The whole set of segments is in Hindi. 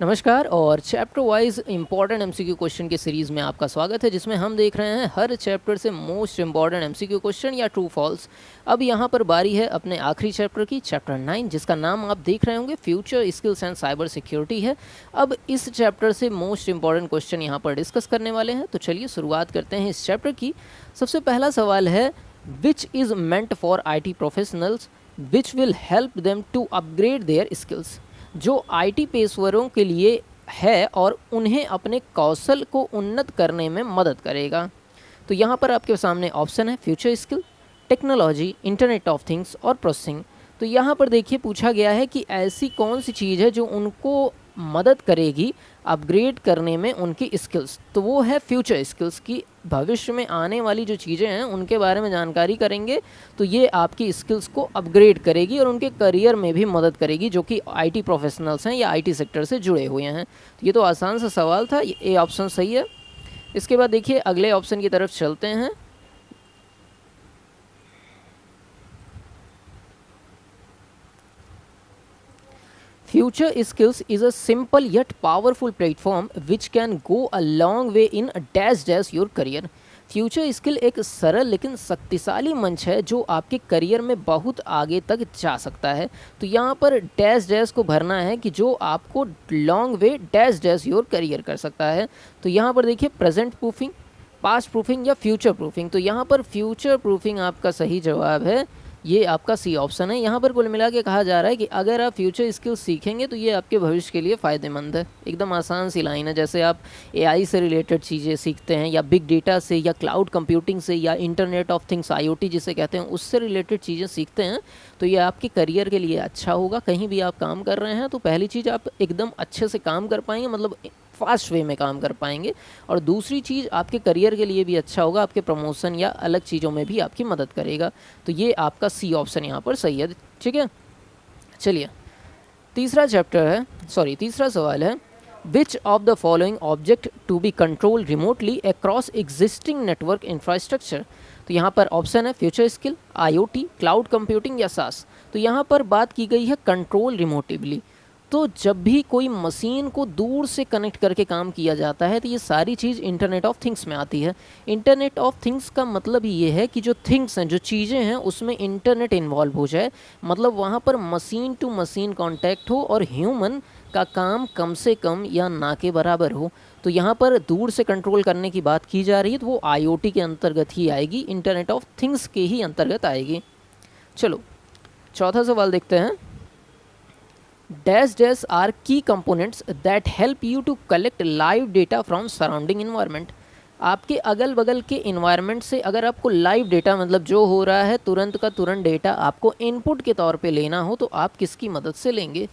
नमस्कार और chapter wise important MCQ question की सीरीज़ में आपका स्वागत है, जिसमें हम देख रहे हैं हर चैप्टर से मोस्ट इम्पॉर्टेंट एमसीक्यू क्वेश्चन या ट्रू फॉल्स। अब यहाँ पर बारी है अपने आखिरी चैप्टर की, चैप्टर 9, जिसका नाम आप देख रहे होंगे future skills and cyber security है। अब इस चैप्टर से मोस्ट इम्पॉर्टेंट क्वेश्चन यहाँ पर डिस्कस करने वाले हैं, तो चलिए शुरुआत करते हैं इस चैप्टर की। सबसे पहला सवाल है, which is meant for IT professionals which will help them to upgrade their skills. जो IT पेशेवरों के लिए है और उन्हें अपने कौशल को उन्नत करने में मदद करेगा। तो यहाँ पर आपके सामने ऑप्शन है future skill, technology, internet of things और प्रोसेसिंग। तो यहाँ पर देखिए पूछा गया है कि ऐसी कौन सी चीज़ है जो उनको मदद करेगी अपग्रेड करने में उनकी स्किल्स। तो वो है फ्यूचर स्किल्स की भविष्य में आने वाली जो चीज़ें हैं उनके बारे में जानकारी करेंगे, तो ये आपकी स्किल्स को अपग्रेड करेगी और उनके करियर में भी मदद करेगी, जो कि IT प्रोफेशनल्स हैं या IT सेक्टर से जुड़े हुए हैं। तो ये तो आसान सा सवाल था, ये ऑप्शन सही है। इसके बाद देखिए अगले ऑप्शन की तरफ चलते हैं। Future Skills is a simple yet powerful platform which can go a long way in dash your career. Future skill एक सरल लेकिन शक्तिशाली मंच है जो आपके करियर में बहुत आगे तक जा सकता है। तो यहाँ पर डैश को भरना है कि जो आपको long way dash your career कर सकता है। तो यहाँ पर देखिए प्रेजेंट प्रूफिंग, पास्ट प्रूफिंग या फ्यूचर प्रूफिंग। तो यहाँ पर फ्यूचर प्रूफिंग आपका सही जवाब है, ये आपका सी ऑप्शन है। यहाँ पर कुल मिला के कहा जा रहा है कि अगर आप फ्यूचर स्किल सीखेंगे तो ये आपके भविष्य के लिए फ़ायदेमंद है। एकदम आसान सी लाइन है, जैसे आप AI से रिलेटेड चीज़ें सीखते हैं या बिग डेटा से या क्लाउड कंप्यूटिंग से या इंटरनेट ऑफ थिंग्स IoT जिसे कहते हैं उससे रिलेटेड चीज़ें सीखते हैं, तो ये आपके करियर के लिए अच्छा होगा। कहीं भी आप काम कर रहे हैं तो पहली चीज़ आप एकदम अच्छे से काम कर पाएंगे, मतलब फास्ट वे में काम कर पाएंगे, और दूसरी चीज़ आपके करियर के लिए भी अच्छा होगा, आपके प्रमोशन या अलग चीज़ों में भी आपकी मदद करेगा। तो ये आपका सी ऑप्शन यहाँ पर सही है, ठीक है। चलिए तीसरा सवाल है, which of the following object to be control remotely across existing network infrastructure. तो यहाँ पर ऑप्शन है future skill, IoT, cloud computing या सास। तो यहाँ पर बात की गई है कंट्रोल रिमोटिवली। तो जब भी कोई मशीन को दूर से कनेक्ट करके काम किया जाता है तो ये सारी चीज़ इंटरनेट ऑफ थिंग्स में आती है। इंटरनेट ऑफ थिंग्स का मतलब ये है कि जो थिंग्स हैं, जो चीज़ें हैं, उसमें इंटरनेट इन्वॉल्व हो जाए, मतलब वहाँ पर मशीन टू मशीन कांटेक्ट हो और ह्यूमन का काम कम से कम या ना के बराबर हो। तो यहाँ पर दूर से कंट्रोल करने की बात की जा रही है, तो वो IoT के अंतर्गत ही आएगी, इंटरनेट ऑफ थिंग्स के ही अंतर्गत आएगी। चलो चौथा सवाल देखते हैं। Dash are key components that help you to collect live data from surrounding environment. आपके अगल बगल के इन्वायरमेंट से अगर आपको लाइव डेटा, मतलब जो हो रहा है तुरंत का तुरंत डेटा आपको इनपुट के तौर पे लेना हो, तो आप किसकी मदद से लेंगे।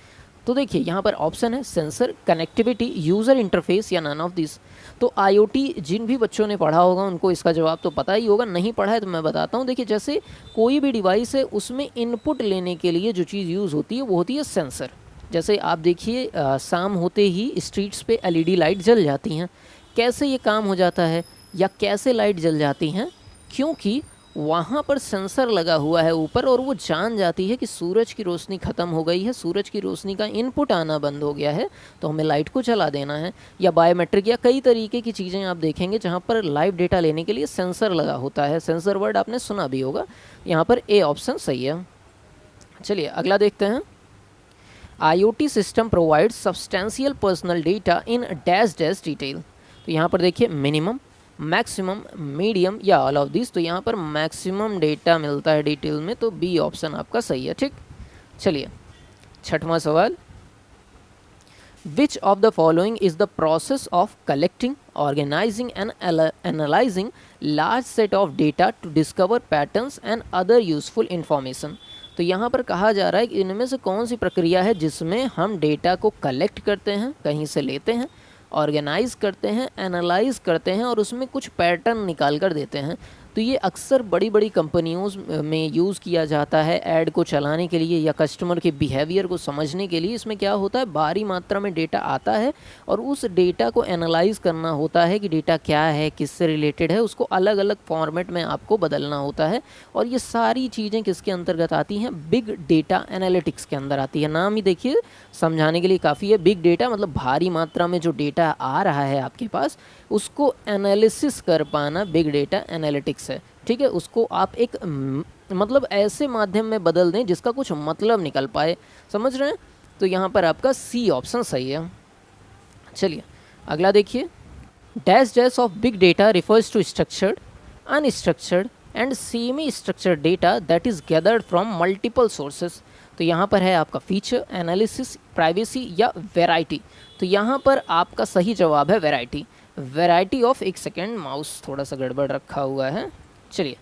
तो देखिए यहाँ पर ऑप्शन है सेंसर, कनेक्टिविटी, यूज़र इंटरफेस या नन ऑफ दिस। तो IoT जिन भी बच्चों ने पढ़ा होगा उनको इसका जवाब तो पता ही होगा, नहीं पढ़ा है तो मैं बताता हूँ। देखिए जैसे कोई भी डिवाइस है उसमें इनपुट लेने के लिए जो चीज़ यूज़ होती है वो होती है सेंसर। जैसे आप देखिए शाम होते ही स्ट्रीट्स पे LED लाइट जल जाती हैं। कैसे ये काम हो जाता है या कैसे लाइट जल जाती हैं, क्योंकि वहाँ पर सेंसर लगा हुआ है ऊपर और वो जान जाती है कि सूरज की रोशनी ख़त्म हो गई है, सूरज की रोशनी का इनपुट आना बंद हो गया है, तो हमें लाइट को चला देना है। या बायोमेट्रिक या कई तरीके की चीज़ें आप देखेंगे जहाँ पर लाइव डेटा लेने के लिए सेंसर लगा होता है। सेंसर वर्ड आपने सुना भी होगा। यहाँ पर A ऑप्शन सही है। चलिए अगला देखते हैं। IoT system provide substantial personal data in dash detail. तो यहाँ पर देखिए मिनिमम, मैक्सिमम, मीडियम या ऑल ऑफ दिस। तो यहाँ पर मैक्सिमम डेटा मिलता है डिटेल में, तो B ऑप्शन आपका सही है, ठीक। चलिए छठवां सवाल, which of the following is the process of collecting, organising and analysing large set of data to discover patterns and other useful information. तो यहाँ पर कहा जा रहा है कि इनमें से कौन सी प्रक्रिया है जिसमें हम डेटा को कलेक्ट करते हैं, कहीं से लेते हैं, ऑर्गेनाइज करते हैं, एनालाइज करते हैं और उसमें कुछ पैटर्न निकाल कर देते हैं। तो ये अक्सर बड़ी बड़ी कंपनियों में यूज़ किया जाता है ऐड को चलाने के लिए या कस्टमर के बिहेवियर को समझने के लिए। इसमें क्या होता है, भारी मात्रा में डेटा आता है और उस डेटा को एनालाइज करना होता है कि डेटा क्या है, किससे रिलेटेड है, उसको अलग अलग फॉर्मेट में आपको बदलना होता है। और ये सारी चीज़ें किसके अंतर्गत आती हैं, बिग डेटा एनालिटिक्स के अंदर आती है। नाम ही देखिए समझाने के लिए काफ़ी है। बिग डेटा मतलब भारी मात्रा में जो डेटा आ रहा है आपके पास, उसको एनालिसिस कर पाना बिग डेटा एनालिटिक्स है। ठीक है, उसको आप एक मतलब ऐसे माध्यम में बदल दें जिसका कुछ मतलब निकल पाए। समझ रहे हैं? तो यहाँ पर आपका सी ऑप्शन सही है। चलिए अगला देखिए, dash dash of big data refers to structured, unstructured and semi structured data that is gathered from multiple sources. तो यहाँ पर है आपका फीचर, एनालिसिस, प्राइवेसी या वैरायटी। तो यहाँ पर आपका सही जवाब है वैरायटी। वैरायटी ऑफ, एक सेकेंड माउस थोड़ा सा गड़बड़ रखा हुआ है। चलिए,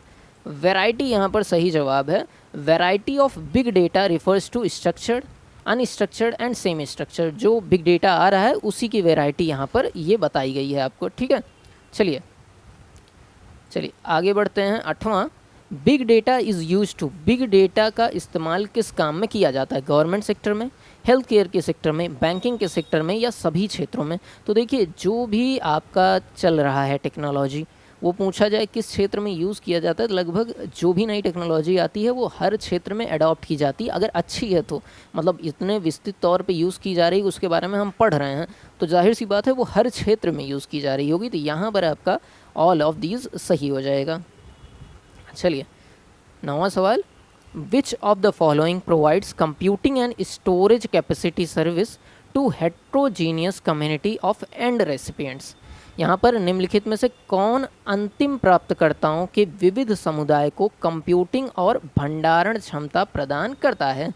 वैरायटी यहाँ पर सही जवाब है। Variety of big data refers to structured, unstructured and semi structured. जो बिग डेटा आ रहा है उसी की वैरायटी यहाँ पर ये बताई गई है आपको। ठीक है, चलिए आगे बढ़ते हैं। 8वां, big data is use to. Big data का इस्तेमाल किस काम में किया जाता है, गवर्नमेंट सेक्टर में, हेल्थ केयर के सेक्टर में, बैंकिंग के सेक्टर में या सभी क्षेत्रों में। तो देखिए जो भी आपका चल रहा है टेक्नोलॉजी, वो पूछा जाए किस क्षेत्र में यूज़ किया जाता है, लगभग जो भी नई टेक्नोलॉजी आती है वो हर क्षेत्र में अडॉप्ट की जाती है अगर अच्छी है तो। मतलब इतने विस्तृत तौर पे यूज़ की जा रही है, उसके बारे में हम पढ़ रहे हैं, तो जाहिर सी बात है वो हर क्षेत्र में यूज़ की जा रही होगी। तो यहाँ पर आपका ऑल ऑफ दीज सही हो जाएगा। चलिए 9वां सवाल, which of the following provides computing and storage capacity service to heterogeneous community of and recipients. यहाँ पर निम्नलिखित में से कौन अंतिम प्राप्तकर्ताओं के विविध समुदाय को कंप्यूटिंग और भंडारण क्षमता प्रदान करता है।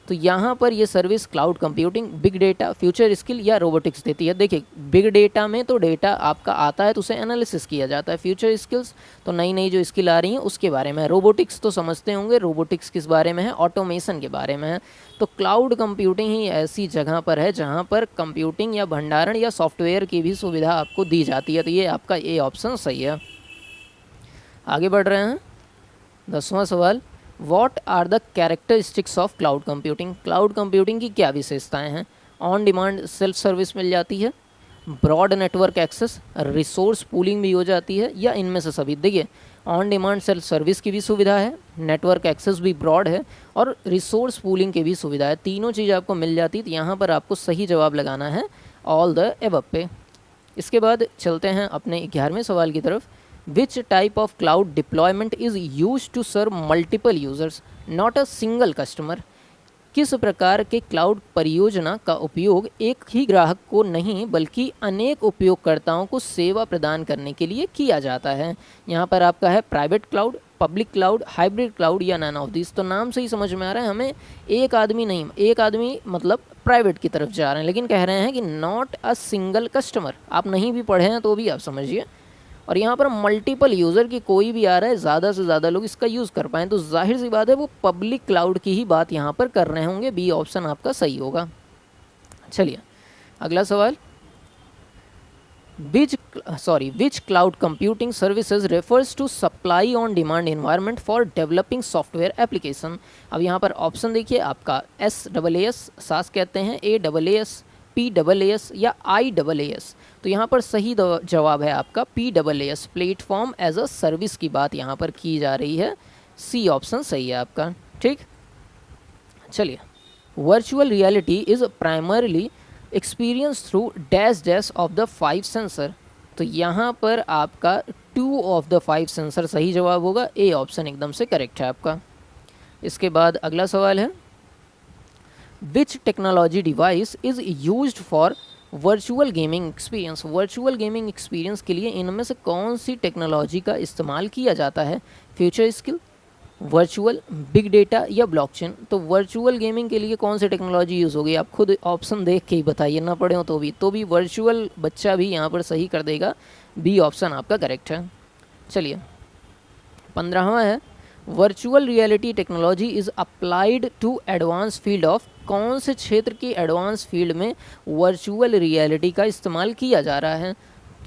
तो यहाँ पर ये service cloud computing, big data, future skill या रोबोटिक्स देती है। देखिए बिग डेटा में तो डेटा आपका आता है तो उसे एनालिसिस किया जाता है। फ्यूचर स्किल्स तो नई नई जो स्किल आ रही हैं उसके बारे में। रोबोटिक्स तो समझते होंगे, रोबोटिक्स किस बारे में है, ऑटोमेशन के बारे में है। तो क्लाउड कंप्यूटिंग ही ऐसी जगह पर है जहाँ पर कंप्यूटिंग या भंडारण या सॉफ्टवेयर की भी सुविधा आपको दी जाती है। तो ये आपका ए ऑप्शन सही है। आगे बढ़ रहे हैं। 10वां सवाल, what are the characteristics of cloud computing. Cloud computing की क्या विशेषताएं हैं। ऑन डिमांड सेल्फ सर्विस मिल जाती है, broad network access, resource pooling भी हो जाती है, या इनमें से सभी। देखिए ऑन डिमांड सेल्फ सर्विस की भी सुविधा है, नेटवर्क एक्सेस भी ब्रॉड है और रिसोर्स पूलिंग की भी सुविधा है। तीनों चीज़ आपको मिल जाती है। तो यहाँ पर आपको सही जवाब लगाना है ऑल द एबव पे। इसके बाद चलते हैं अपने 11वें सवाल की तरफ। Which type of cloud deployment is used to serve multiple users, not a single customer? किस प्रकार के क्लाउड परियोजना का उपयोग एक ही ग्राहक को नहीं बल्कि अनेक उपयोगकर्ताओं को सेवा प्रदान करने के लिए किया जाता है। यहाँ पर आपका है private cloud, public cloud, hybrid cloud या नन ऑफ दिस। तो नाम से ही समझ में आ रहा है हमें एक आदमी नहीं, एक आदमी मतलब प्राइवेट की तरफ जा रहे हैं, लेकिन कह रहे हैं कि नॉट अ सिंगल कस्टमर। आप नहीं भी पढ़े हैं तो भी आप समझिए। और यहाँ पर मल्टीपल यूज़र की कोई भी आ रहा है, ज़्यादा से ज़्यादा लोग इसका यूज़ कर पाएँ, तो जाहिर सी बात है वो पब्लिक क्लाउड की ही बात यहाँ पर कर रहे होंगे। बी ऑप्शन आपका सही होगा। चलिए अगला सवाल, which cloud computing services refers to supply on demand environment for developing software application. अब यहाँ पर ऑप्शन देखिए आपका SaaS सास कहते हैं, AAS, PaaS या IaaS। तो यहाँ पर सही जवाब है आपका PaaS, platform as a service की बात यहाँ पर की जा रही है। सी ऑप्शन सही है आपका। ठीक, चलिए virtual reality is primarily experience through dash dash of the 5 sensor. तो यहाँ पर आपका 2 ऑफ द 5 सेंसर सही जवाब होगा। ए ऑप्शन एकदम से करेक्ट है आपका। इसके बाद अगला सवाल है, विच technology device is used for virtual gaming experience. Virtual gaming experience के लिए इनमें से कौन सी टेक्नोलॉजी का इस्तेमाल किया जाता है। Future skill, virtual, big data या ब्लॉकचेन। तो वर्चुअल गेमिंग के लिए कौन सी टेक्नोलॉजी यूज़ होगी, आप खुद ऑप्शन देख के ही बताइए, ना पढ़े हो तो भी वर्चुअल बच्चा भी यहाँ पर सही कर देगा। बी ऑप्शन आपका करेक्ट है। चलिए 15वां है, virtual reality technology is applied to advance field of. कौन से क्षेत्र के एडवांस फील्ड में वर्चुअल रियलिटी का इस्तेमाल किया जा रहा है।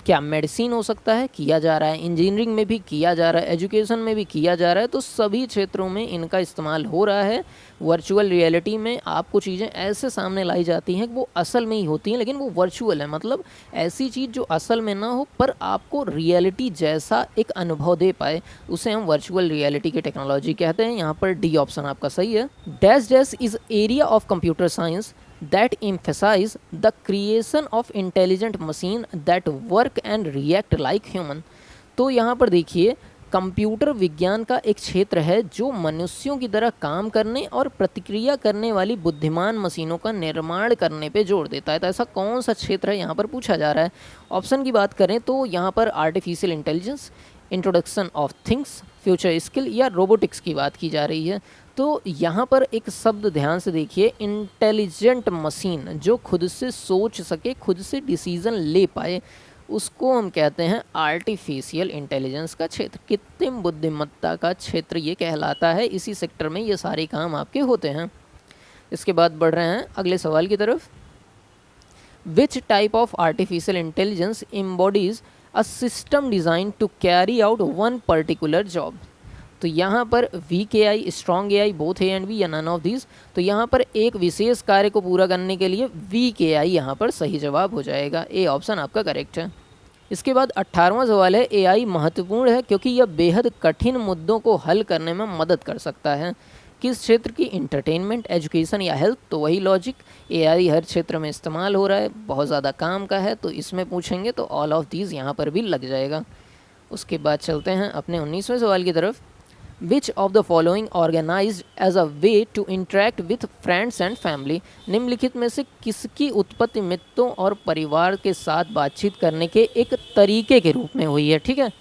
क्या मेडिसिन हो सकता है, किया जा रहा है, इंजीनियरिंग में भी किया जा रहा है, एजुकेशन में भी किया जा रहा है, तो सभी क्षेत्रों में इनका इस्तेमाल हो रहा है। वर्चुअल रियलिटी में आपको चीज़ें ऐसे सामने लाई जाती हैं कि वो असल में ही होती हैं, लेकिन वो वर्चुअल है, मतलब ऐसी चीज़ जो असल में ना हो पर आपको रियलिटी जैसा एक अनुभव दे पाए, उसे हम वर्चुअल रियलिटी की टेक्नोलॉजी कहते हैं। यहाँ पर डी ऑप्शन आपका सही है। Dash dash is area of computer science that emphasize the creation of intelligent machine that work and react like human। तो यहाँ पर देखिए कंप्यूटर विज्ञान का एक क्षेत्र है जो मनुष्यों की तरह काम करने और प्रतिक्रिया करने वाली बुद्धिमान मशीनों का निर्माण करने पे जोर देता है। तो ऐसा कौन सा क्षेत्र है यहाँ पर पूछा जा रहा है। ऑप्शन की बात करें तो यहाँ पर artificial intelligence, introduction of things, future skill या रोबोटिक्स की बात की जा रही है। तो यहाँ पर एक शब्द ध्यान से देखिए, इंटेलिजेंट मशीन, जो खुद से सोच सके, खुद से डिसीजन ले पाए, उसको हम कहते हैं आर्टिफिशियल इंटेलिजेंस का क्षेत्र, कृत्रिम बुद्धिमत्ता का क्षेत्र ये कहलाता है। इसी सेक्टर में ये सारे काम आपके होते हैं। इसके बाद बढ़ रहे हैं अगले सवाल की तरफ। Which type of artificial intelligence embodies a system design to carry out one particular job. तो यहाँ पर weak AI, strong AI, both A and B या नन ऑफ दीज। तो यहाँ पर एक विशेष कार्य को पूरा करने के लिए वीक एआई यहाँ पर सही जवाब हो जाएगा। ए ऑप्शन आपका करेक्ट है। इसके बाद 18वां सवाल है, एआई महत्वपूर्ण है क्योंकि यह बेहद कठिन मुद्दों को हल करने में मदद कर सकता है। किस क्षेत्र की? इंटरटेनमेंट, एजुकेशन या हेल्थ। तो वही लॉजिक, एआई हर क्षेत्र में इस्तेमाल हो रहा है, बहुत ज़्यादा काम का है, तो इसमें पूछेंगे तो ऑल ऑफ दीज यहाँ पर भी लग जाएगा। उसके बाद चलते हैं अपने 19वें सवाल की तरफ। Which of the following organised as a way to interact with friends and family. निम्नलिखित में से किसकी उत्पत्ति मित्रों और परिवार के साथ बातचीत करने के एक तरीके के रूप में हुई है? ठीक है,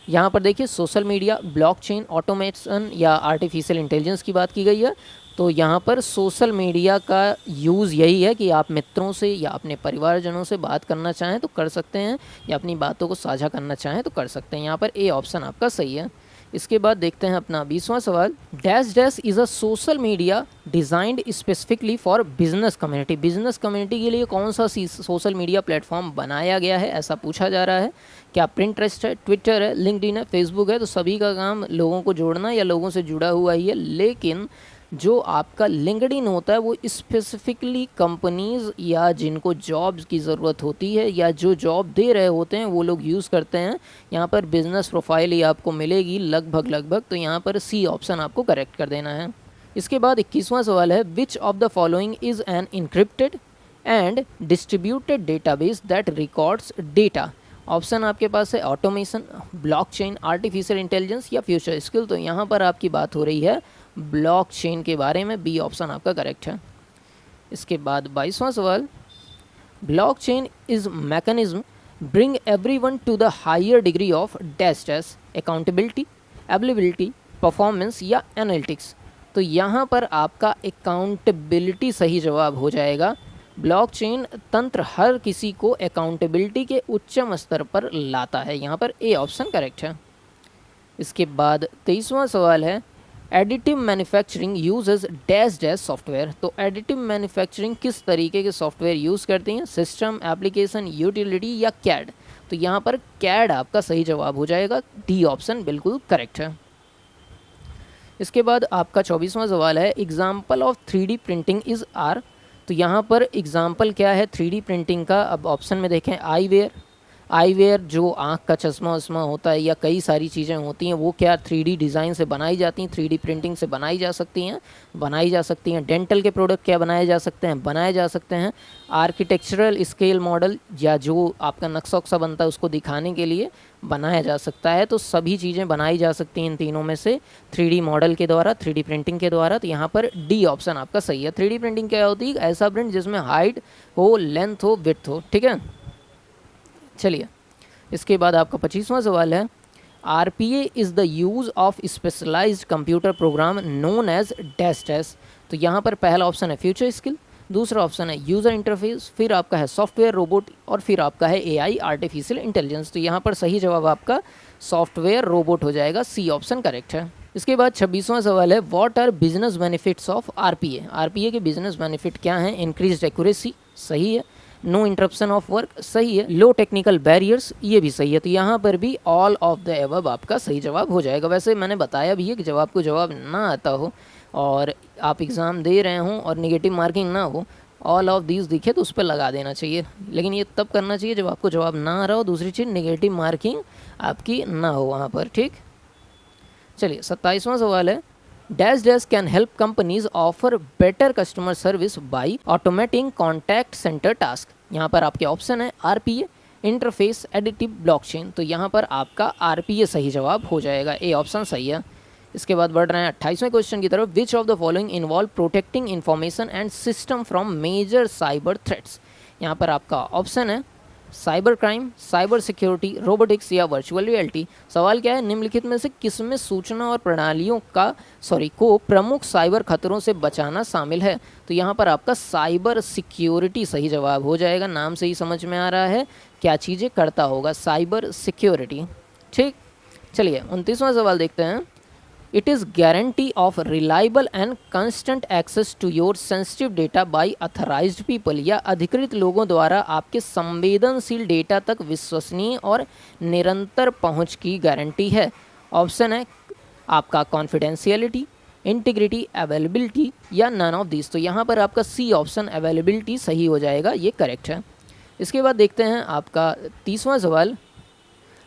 यहाँ पर देखिए सोशल मीडिया, ब्लॉकचेन, ऑटोमेशन या आर्टिफिशियल इंटेलिजेंस की बात की गई है। तो यहाँ पर सोशल मीडिया का यूज़ यही है कि आप मित्रों से या अपने परिवारजनों से बात करना चाहें तो कर सकते हैं, या अपनी बातों को साझा करना चाहें तो कर सकते हैं। यहाँ पर ए ऑप्शन आपका सही है। इसके बाद देखते हैं अपना 20वां सवाल। Dash dash is a social media designed specifically for business community. Business community के लिए कौन सा सोशल मीडिया प्लेटफॉर्म बनाया गया है, ऐसा पूछा जा रहा है। क्या प्रिंटरेस्ट है, ट्विटर है, लिंक्डइन है, फेसबुक है। तो सभी का काम लोगों को जोड़ना या लोगों से जुड़ा हुआ ही है, लेकिन जो आपका लिंक्डइन होता है वो स्पेसिफिकली कंपनीज़ या जिनको जॉब्स की ज़रूरत होती है या जो जॉब दे रहे होते हैं वो लोग यूज़ करते हैं। यहाँ पर बिजनेस प्रोफाइल ही आपको मिलेगी लगभग, तो यहाँ पर सी ऑप्शन आपको करेक्ट कर देना है। इसके बाद 21वां सवाल है, which of the following is an encrypted and distributed database that records data. Option आपके पास है ऑटोमेशन, ब्लॉकचेन, आर्टिफिशियल इंटेलिजेंस या फ्यूचर स्किल। तो यहाँ पर आपकी बात हो रही है ब्लॉकचेन के बारे में, बी ऑप्शन आपका करेक्ट है। इसके बाद 22वां सवाल, blockchain is mechanism bring everyone to the higher degree of dash dash, accountability, availability, performance या एनालिटिक्स। तो यहाँ पर आपका अकाउंटेबिलिटी सही जवाब हो जाएगा। ब्लॉकचेन तंत्र हर किसी को अकाउंटेबिलिटी के उच्चतम स्तर पर लाता है। यहाँ पर ए ऑप्शन करेक्ट है। इसके बाद 23वां सवाल है, additive manufacturing uses dash dash software. तो एडिटिव मैन्युफैक्चरिंग किस तरीके के सॉफ्टवेयर यूज़ करती हैं? सिस्टम, एप्लीकेशन, यूटिलिटी या कैड। तो यहाँ पर कैड आपका सही जवाब हो जाएगा, डी ऑप्शन बिल्कुल करेक्ट है। इसके बाद आपका 24वां सवाल है, example of 3D printing is are. तो यहाँ पर एग्जाम्पल क्या है 3D प्रिंटिंग का? अब ऑप्शन में देखें, आईवेयर जो आँख का चश्मा वश्मा होता है या कई सारी चीज़ें होती हैं वो क्या 3D डिज़ाइन से बनाई जाती हैं, 3D प्रिंटिंग से बनाई जा सकती हैं। डेंटल के प्रोडक्ट क्या बनाए जा सकते हैं। आर्किटेक्चरल स्केल मॉडल या जो आपका नक्शा वक्शा बनता है उसको दिखाने के लिए बनाया जा सकता है। तो सभी चीज़ें बनाई जा सकती हैं इन तीनों में से 3D मॉडल के द्वारा, 3D प्रिंटिंग के द्वारा। तो यहाँ पर डी ऑप्शन आपका सही है। 3D प्रिंटिंग क्या होती है? ऐसा प्रिंट जिसमें हाइट हो, लेंथ हो, विड्थ हो। ठीक है, चलिए। इसके बाद आपका 25वां सवाल है, RPA is the use of specialised computer program known as dash dash. तो यहाँ पर पहला ऑप्शन है फ्यूचर स्किल, दूसरा ऑप्शन है यूज़र इंटरफेस, फिर आपका है सॉफ्टवेयर रोबोट और फिर आपका है AI आर्टिफिशियल इंटेलिजेंस। तो यहाँ पर सही जवाब आपका सॉफ्टवेयर रोबोट हो जाएगा, सी ऑप्शन करेक्ट है। इसके बाद 26वां सवाल है, what are business benefits of RPA। RPA के बिजनेस बेनिफिट क्या हैं? इंक्रीज्ड एक्यूरेसी, सही है। नो इंटरप्शन ऑफ वर्क सही है, लो टेक्निकल बैरियर्स ये भी सही है। तो यहाँ पर भी ऑल ऑफ द एबव आपका सही जवाब हो जाएगा। वैसे मैंने बताया भी है कि जब आपको जवाब ना आता हो और आप एग्ज़ाम दे रहे हों और नेगेटिव मार्किंग ना हो, ऑल ऑफ दीज दिखे तो उस पर लगा देना चाहिए, लेकिन ये तब करना चाहिए जब आपको जवाब ना आ रहा हो। दूसरी चीज़ नेगेटिव मार्किंग आपकी ना हो वहाँ पर, ठीक। चलिए 27वां सवाल है, dash dash can help companies offer better customer service by automating contact centre task. यहाँ पर आपके ऑप्शन है आरपीए, इंटरफेस, एडिटिव, ब्लॉकचेन। तो यहाँ पर आपका आरपीए सही जवाब हो जाएगा, ए ऑप्शन सही है। इसके बाद बढ़ रहे हैं 28वें क्वेश्चन की तरफ, which of the following involve protecting information and system from major cyber threats. यहाँ पर आपका ऑप्शन है cyber crime, cyber security, robotics या वर्चुअल रियलिटी। सवाल क्या है, निम्नलिखित में से किसमें सूचना और प्रणालियों को प्रमुख साइबर खतरों से बचाना शामिल है। तो यहाँ पर आपका साइबर सिक्योरिटी सही जवाब हो जाएगा। नाम से ही समझ में आ रहा है क्या चीज़ें करता होगा, साइबर सिक्योरिटी, ठीक। चलिए 29वां सवाल देखते हैं, it is guarantee of reliable and constant access to your sensitive data by authorised people, या अधिकृत लोगों द्वारा आपके संवेदनशील डेटा तक विश्वसनीय और निरंतर पहुंच की गारंटी है। ऑप्शन है आपका कॉन्फिडेंशियलिटी, इंटीग्रिटी, अवेलेबिलिटी या नन ऑफ दिस। तो यहाँ पर आपका सी ऑप्शन अवेलेबिलिटी सही हो जाएगा, ये करेक्ट है। इसके बाद देखते हैं आपका 30वां सवाल,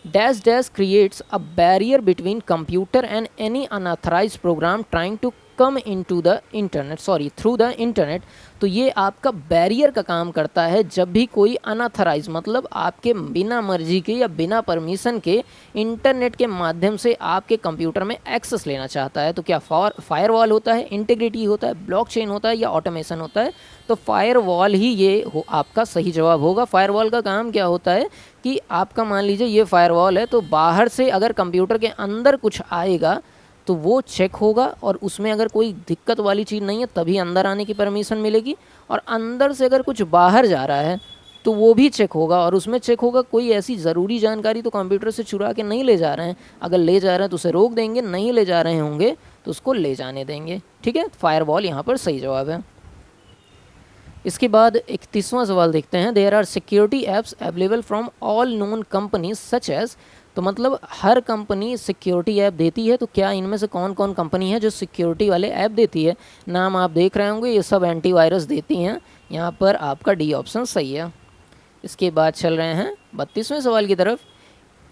dash dash creates a barrier between computer and any unauthorised program trying to come into the internet through the internet. तो ये आपका बैरियर का काम करता है जब भी कोई अनऑथराइज मतलब आपके बिना मर्जी के या बिना परमिशन के इंटरनेट के माध्यम से आपके कंप्यूटर में एक्सेस लेना चाहता है। तो क्या फायरवॉल होता है, इंटीग्रिटी होता है, ब्लॉकचेन होता है या ऑटोमेशन होता है। तो फायरवॉल ही ये आपका सही जवाब होगा। फायरवॉल का काम क्या होता है कि आपका मान लीजिए ये फायरवॉल है, तो बाहर से अगर कंप्यूटर के अंदर कुछ आएगा तो वो चेक होगा और उसमें अगर कोई दिक्कत वाली चीज़ नहीं है तभी अंदर आने की परमिशन मिलेगी, और अंदर से अगर कुछ बाहर जा रहा है तो वो भी चेक होगा, और उसमें चेक होगा कोई ऐसी ज़रूरी जानकारी तो कंप्यूटर से चुरा के नहीं ले जा रहे हैं। अगर ले जा रहे हैं तो उसे रोक देंगे, नहीं ले जा रहे होंगे तो उसको ले जाने देंगे, ठीक है। फायरवॉल यहाँ पर सही जवाब है। इसके बाद 31वां सवाल देखते हैं, there are security apps available from all known companies such as. तो मतलब हर कंपनी सिक्योरिटी ऐप देती है, तो क्या इनमें से कौन कौन कंपनी है जो सिक्योरिटी वाले ऐप देती है। नाम आप देख रहे होंगे, ये सब एंटीवायरस देती हैं। यहाँ पर आपका डी ऑप्शन सही है। इसके बाद चल रहे हैं 32वें सवाल की तरफ,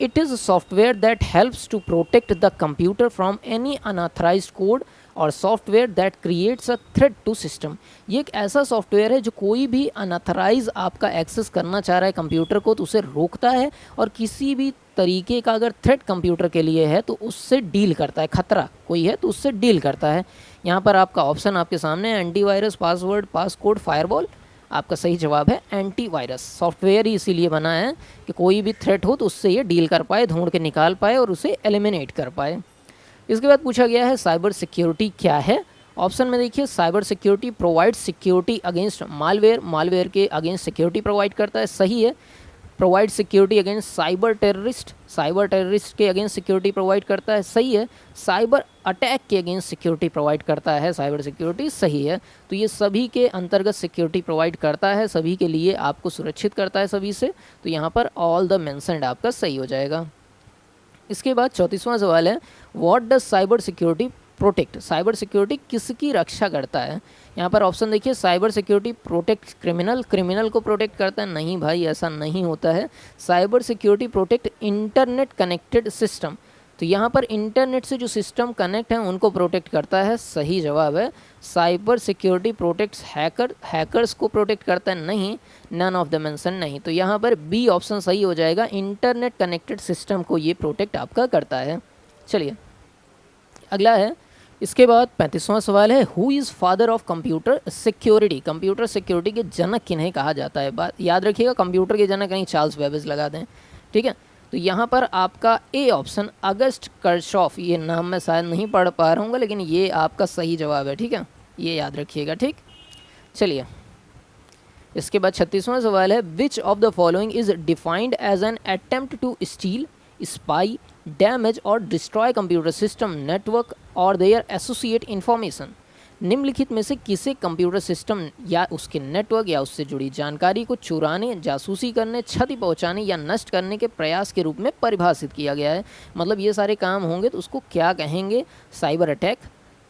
it is software that helps to protect the computer from any unauthorised code और software that creates a threat to system. ये एक ऐसा सॉफ्टवेयर है जो कोई भी अनऑथराइज आपका एक्सेस करना चाह रहा है कंप्यूटर को तो उसे रोकता है, और किसी भी तरीके का अगर थ्रेट कंप्यूटर के लिए है तो उससे डील करता है, खतरा कोई है तो उससे डील करता है। यहाँ पर आपका ऑप्शन आपके सामने है, एंटीवायरस, पासवर्ड, पासकोड, फायरवॉल। आपका सही जवाब है एंटीवायरस। सॉफ्टवेयर ही इसीलिए बना है कि कोई भी थ्रेट हो तो उससे ये डील कर पाए, ढूंढ के निकाल पाए और उसे एलिमिनेट कर पाए। इसके बाद पूछा गया है साइबर सिक्योरिटी क्या है। ऑप्शन में देखिए, cyber security provide security against malware, malware के अगेंस्ट सिक्योरिटी प्रोवाइड करता है, सही है। Provide security against cyber terrorist, cyber terrorist के अगेंस्ट सिक्योरिटी प्रोवाइड करता है, सही है। साइबर अटैक के अगेंस्ट सिक्योरिटी प्रोवाइड करता है साइबर सिक्योरिटी, सही है। तो ये सभी के अंतर्गत सिक्योरिटी प्रोवाइड करता है, सभी के लिए आपको सुरक्षित करता है सभी से। तो यहाँ पर ऑल द मेंशन्ड आपका सही हो जाएगा। इसके बाद 34वां सवाल है, what does cyber security protect. Cyber security किसकी रक्षा करता है। यहाँ पर ऑप्शन देखिए, cyber security protect criminal, criminal को प्रोटेक्ट करता है, नहीं भाई ऐसा नहीं होता है। Cyber security protect internet connected system, तो यहाँ पर इंटरनेट से जो सिस्टम कनेक्ट हैं उनको प्रोटेक्ट करता है, सही जवाब है। साइबर सिक्योरिटी प्रोटेक्ट्स हैकर्स को प्रोटेक्ट करता है, नहीं, नन ऑफ द मेंशन नहीं। तो यहाँ पर बी ऑप्शन सही हो जाएगा, इंटरनेट कनेक्टेड सिस्टम को ये प्रोटेक्ट आपका करता है। चलिए अगला है, इसके बाद 35वां सवाल है, who is father of computer security. Computer security के जनक किन्हें कहा जाता है। बात याद रखिएगा, कंप्यूटर के जनक नहीं चार्ल्स बेबेज लगा दें, ठीक है। तो यहाँ पर आपका ए ऑप्शन अगस्ट कर्शॉफ, ये नाम मैं शायद नहीं पढ़ पा रहा हूँ लेकिन ये आपका सही जवाब है, ठीक है, ये याद रखिएगा, ठीक। चलिए इसके बाद 36वां सवाल है, which of the following is defined as an attempt to steal, spy, damage और डिस्ट्रॉय कंप्यूटर सिस्टम, नेटवर्क और देयर एसोसिएट इंफॉर्मेशन। निम्नलिखित में से किसे कंप्यूटर सिस्टम या उसके नेटवर्क या उससे जुड़ी जानकारी को चुराने, जासूसी करने, क्षति पहुंचाने या नष्ट करने के प्रयास के रूप में परिभाषित किया गया है? मतलब ये सारे काम होंगे तो उसको क्या कहेंगे? Cyber attack,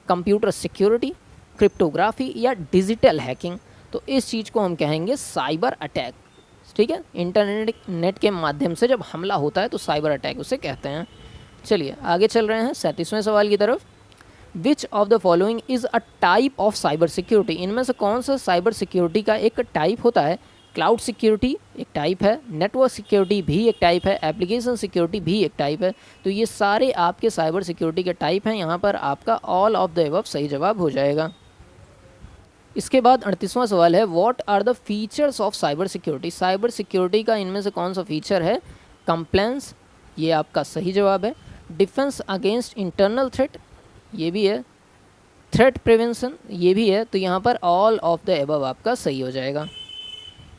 computer security, cryptography या डिजिटल हैकिंग। तो इस चीज़ को हम कहेंगे साइबर अटैक। ठीक है, इंटरनेट के माध्यम से जब हमला होता है तो साइबर अटैक उसे कहते हैं। चलिए आगे चल रहे हैं 37वें सवाल की तरफ। Which of the following is a type of cyber security? इनमें से कौन सा साइबर सिक्योरिटी का एक टाइप होता है? क्लाउड सिक्योरिटी एक टाइप है, नेटवर्क सिक्योरिटी भी एक टाइप है, एप्लीकेशन सिक्योरिटी भी एक टाइप है। तो ये सारे आपके साइबर सिक्योरिटी के टाइप हैं। यहाँ पर आपका ऑल ऑफ द एबव सही जवाब हो जाएगा। इसके बाद 38वां सवाल है, what are the features of cyber security? Cyber security का इनमें से कौन सा फीचर है? कंप्लायंस, ये आपका सही जवाब है। डिफेंस अगेंस्ट इंटरनल थ्रेट, ये भी है। थ्रेट प्रिवेंशन, ये भी है। तो यहाँ पर ऑल ऑफ द एबव आपका सही हो जाएगा।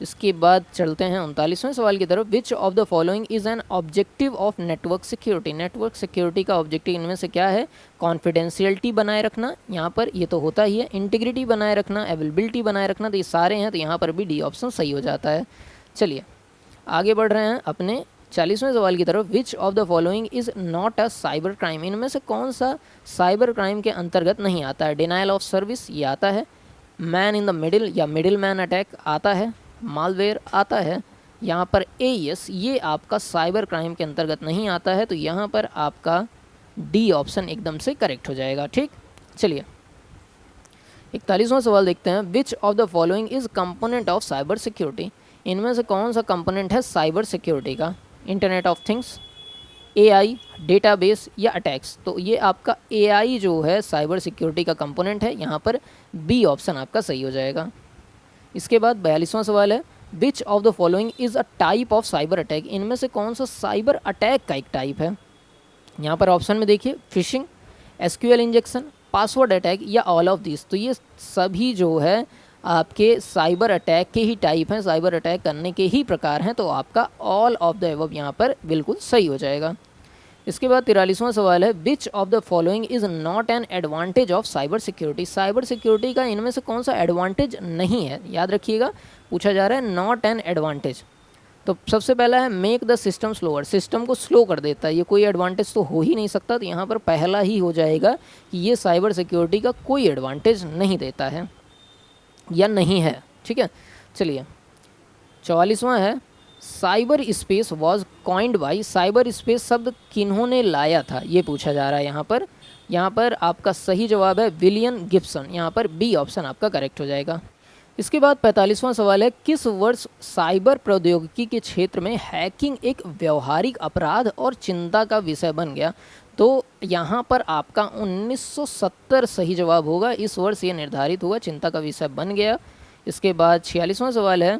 इसके बाद चलते हैं 39वें सवाल की तरफ। Which of the following is an objective of network security? Network security का ऑब्जेक्टिव इनमें से क्या है? कॉन्फिडेंशियलिटी बनाए रखना, यहाँ पर ये तो होता ही है। इंटीग्रिटी बनाए रखना, अवेलेबिलिटी बनाए रखना, तो ये सारे हैं। तो यहाँ पर भी डी ऑप्शन सही हो जाता है। चलिए आगे बढ़ रहे हैं अपने 40वें सवाल की तरफ। Which of the following is not a cyber crime? इनमें से कौन सा साइबर क्राइम के अंतर्गत नहीं आता है? डिनायल ऑफ सर्विस ये आता है, मैन इन द मिडिल या मिडिल मैन अटैक आता है, मालवेयर आता है। यहाँ पर एईएस ये आपका साइबर क्राइम के अंतर्गत नहीं आता है। तो यहाँ पर आपका डी ऑप्शन एकदम से करेक्ट हो जाएगा। ठीक, चलिए 41वां सवाल देखते हैं। विच of the following is component of cyber security? इनमें से कौन सा कंपोनेंट है साइबर सिक्योरिटी का? Internet of things, AI, database या अटैक्स? तो ये आपका एआई जो है साइबर सिक्योरिटी का कंपोनेंट है। यहाँ पर बी ऑप्शन आपका सही हो जाएगा। इसके बाद 42वां सवाल है, which of the following is a type of cyber attack? इनमें से कौन सा साइबर अटैक का एक टाइप है? यहाँ पर ऑप्शन में देखिए, fishing, SQL injection, password attack या ऑल ऑफ दिस। तो ये सभी जो है आपके साइबर अटैक के ही टाइप हैं, साइबर अटैक करने के ही प्रकार हैं। तो आपका ऑल ऑफ द एबव यहाँ पर बिल्कुल सही हो जाएगा। इसके बाद 43वां सवाल है, which of the following is not an advantage of cyber security? Cyber security का इनमें से कौन सा एडवांटेज नहीं है? याद रखिएगा, पूछा जा रहा है नॉट एन एडवांटेज। तो सबसे पहला है make the system slower, system को स्लो कर देता है। ये कोई एडवांटेज तो हो ही नहीं सकता। तो यहाँ पर पहला ही हो जाएगा कि ये साइबर सिक्योरिटी का कोई एडवांटेज नहीं देता है या नहीं है। ठीक है, चलिए 44वां है, cyber space was coined by? Cyber space शब्द किन्होंने लाया था, ये पूछा जा रहा है यहाँ पर। यहाँ पर आपका सही जवाब है विलियम गिब्सन। यहाँ पर बी ऑप्शन आपका करेक्ट हो जाएगा। इसके बाद 45वां सवाल है, किस वर्ष साइबर प्रौद्योगिकी के क्षेत्र में हैकिंग एक व्यवहारिक अपराध और चिंता का विषय बन गया? तो यहाँ पर आपका 1970 सही जवाब होगा। इस वर्ष ये निर्धारित हुआ, चिंता का विषय बन गया। इसके बाद 46वां सवाल है,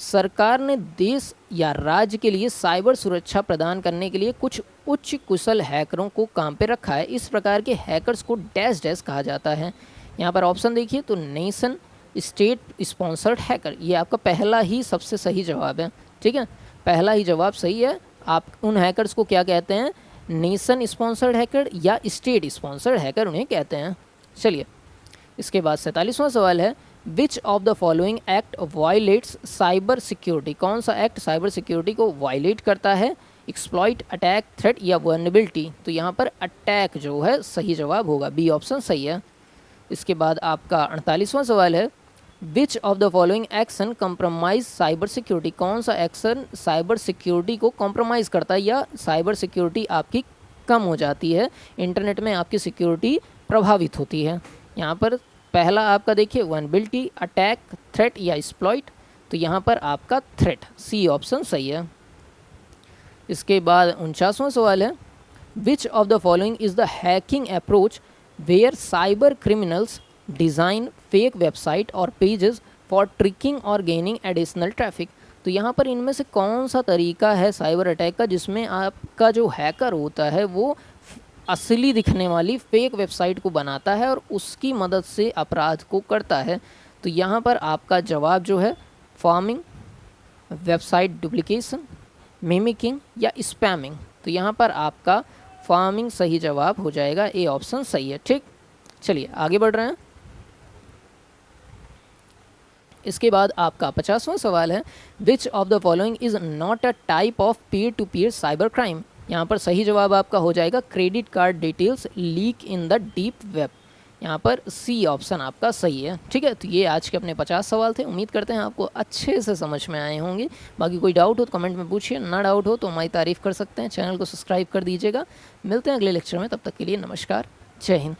सरकार ने देश या राज्य के लिए साइबर सुरक्षा प्रदान करने के लिए कुछ उच्च कुशल हैकरों को काम पे रखा है। इस प्रकार के हैकर्स को डैश डैश कहा जाता है। यहाँ पर ऑप्शन देखिए, तो नेशन स्टेट स्पॉन्सर्ड हैकर, ये आपका पहला ही सबसे सही जवाब है। ठीक है, पहला ही जवाब सही है। आप उन हैकर्स को क्या कहते हैं? नेशन स्पॉन्सर्ड हैकर या स्टेट स्पॉन्सर्ड हैकर उन्हें कहते हैं। चलिए इसके बाद 47वां सवाल है, which of the following act violets cyber security? कौन सा एक्ट साइबर सिक्योरिटी को वायलेट करता है? एक्सप्लॉइट, अटैक, थ्रेट या वल्नरेबिलिटी? तो यहाँ पर अटैक जो है सही जवाब होगा, बी ऑप्शन सही है। इसके बाद आपका 48वां सवाल है, which of the following action compromise cyber security? कौन सा एक्शन साइबर सिक्योरिटी को कॉम्प्रोमाइज़ करता है या साइबर सिक्योरिटी आपकी कम हो जाती है, इंटरनेट में आपकी सिक्योरिटी प्रभावित होती है? यहाँ पर पहला आपका देखिए वल्नरेबिलिटी, अटैक, थ्रेट या एक्सप्लॉइट। तो यहाँ पर आपका थ्रेट, सी ऑप्शन सही है। इसके बाद 49वां सवाल है, which of the following is the hacking approach where cyber criminals design fake website और पेजेस फॉर ट्रिकिंग और गेनिंग एडिशनल ट्रैफिक? तो यहाँ पर इनमें से कौन सा तरीका है साइबर अटैक का जिसमें आपका जो हैकर होता है वो असली दिखने वाली फेक वेबसाइट को बनाता है और उसकी मदद से अपराध को करता है? तो यहाँ पर आपका जवाब जो है फार्मिंग, वेबसाइट डुप्लीकेशन, मिमिकिंग या स्पैमिंग। तो यहाँ पर आपका फार्मिंग सही जवाब हो जाएगा, ए ऑप्शन सही है। ठीक, चलिए आगे बढ़ रहे हैं। इसके बाद आपका 50वां सवाल है, which of the following is not a type of peer to peer cyber crime. यहाँ पर सही जवाब आपका हो जाएगा credit card details leak in the deep web. यहाँ पर सी ऑप्शन आपका सही है। ठीक है, तो ये आज के अपने 50 सवाल थे। उम्मीद करते हैं आपको अच्छे से समझ में आए होंगे। बाकी कोई डाउट हो तो कमेंट में पूछिए, ना डाउट हो तो हमारी तारीफ़ कर सकते हैं। चैनल को सब्सक्राइब कर दीजिएगा। मिलते हैं अगले लेक्चर में, तब तक के लिए नमस्कार, जय हिंद।